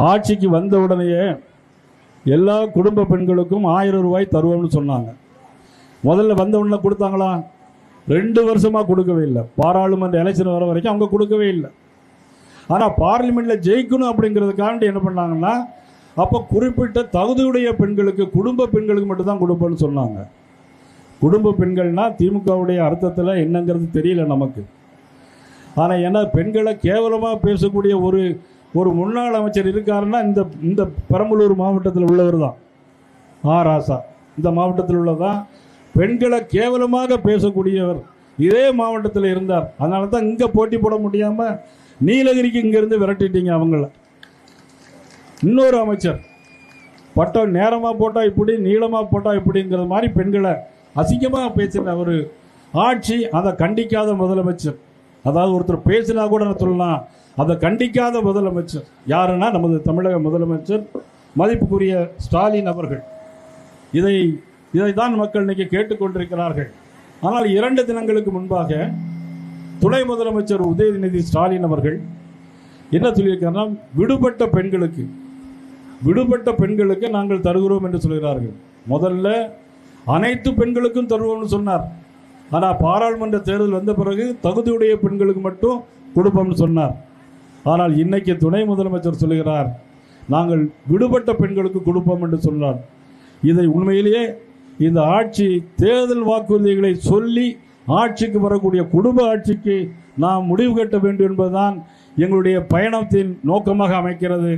ஆட்சிக்கு வந்த உடனேயே எல்லா குடும்ப பெண்களுக்கும் 1000 ரூபாய் தருவோம்னு சொன்னாங்க. முதல்ல வந்த உடனே கொடுத்தாங்களா? 2 வருஷமா கொடுக்கவே இல்லை. பாராளுமன்ற எலெக்ஷன் வர வரைக்கும் அவங்க கொடுக்கவே இல்லை. ஆனால் பார்லிமெண்ட்டில் ஜெயிக்கணும் அப்படிங்கிறதுக்காண்டி என்ன பண்ணாங்கன்னா, அப்போ குறிப்பிட்ட தகுதியுடைய பெண்களுக்கு, குடும்ப பெண்களுக்கு மட்டும்தான் கொடுப்பேன்னு சொன்னாங்க. குடும்ப பெண்கள்னா திமுகவுடைய அர்த்தத்தில் என்னங்கிறது தெரியல நமக்கு. ஆனால் ஏன்னா பெண்களை கேவலமாக பேசக்கூடிய ஒரு முன்னாள் அமைச்சர் இருக்காருன்னா இந்த பெரம்பலூர் மாவட்டத்தில் உள்ளவர் தான். ராசா இந்த மாவட்டத்தில் உள்ளதான். பெண்களை கேவலமாக பேசக்கூடியவர் இதே மாவட்டத்தில் இருந்தார். அதனால தான் இங்கே போட்டி போட முடியாமல் நீலகிரிக்கு இங்கேருந்து விரட்டிட்டீங்க அவங்கள. இன்னொரு அமைச்சர் பட்டம் நேரமாக போட்டால் இப்படி, நீளமாக போட்டால் இப்படிங்கிற மாதிரி பெண்களை அசிங்கமாக பேசின ஒரு ஆட்சி. அதை கண்டிக்காத முதலமைச்சர், அதாவது ஒருத்தர் பேசினா கூட நான் சொல்லலாம், அதை கண்டிக்காத முதலமைச்சர் யாருன்னா நமது தமிழக முதலமைச்சர் மதிப்புக்குரிய ஸ்டாலின் அவர்கள். இதைத்தான் மக்கள் இன்னைக்கு கேட்டுக்கொண்டிருக்கிறார்கள். ஆனால் 2 தினங்களுக்கு முன்பாக துணை முதலமைச்சர் உதயநிதி ஸ்டாலின் அவர்கள் என்ன சொல்லியிருக்காருன்னா, விடுபட்ட பெண்களுக்கு நாங்கள் தருகிறோம் என்று சொல்கிறார்கள். முதல்ல அனைத்து பெண்களுக்கும் தருவோம்னு சொன்னார். ஆனால் பாராளுமன்ற தேர்தல் வந்த பிறகு தகுதியுடைய பெண்களுக்கு மட்டும் கொடுப்போம்னு சொன்னார். ஆனால் இன்னைக்கு துணை முதலமைச்சர் சொல்லுகிறார், நாங்கள் விடுபட்ட பெண்களுக்கு கொடுப்போம் என்று சொன்னார். இதை உண்மையிலேயே இந்த ஆட்சி தேர்தல் வாக்குறுதிகளை சொல்லி ஆட்சிக்கு வரக்கூடிய குடும்ப ஆட்சிக்கு நாம் முடிவு கட்ட வேண்டும் என்பதுதான் எங்களுடைய பயணத்தின் நோக்கமாக அமைக்கிறது.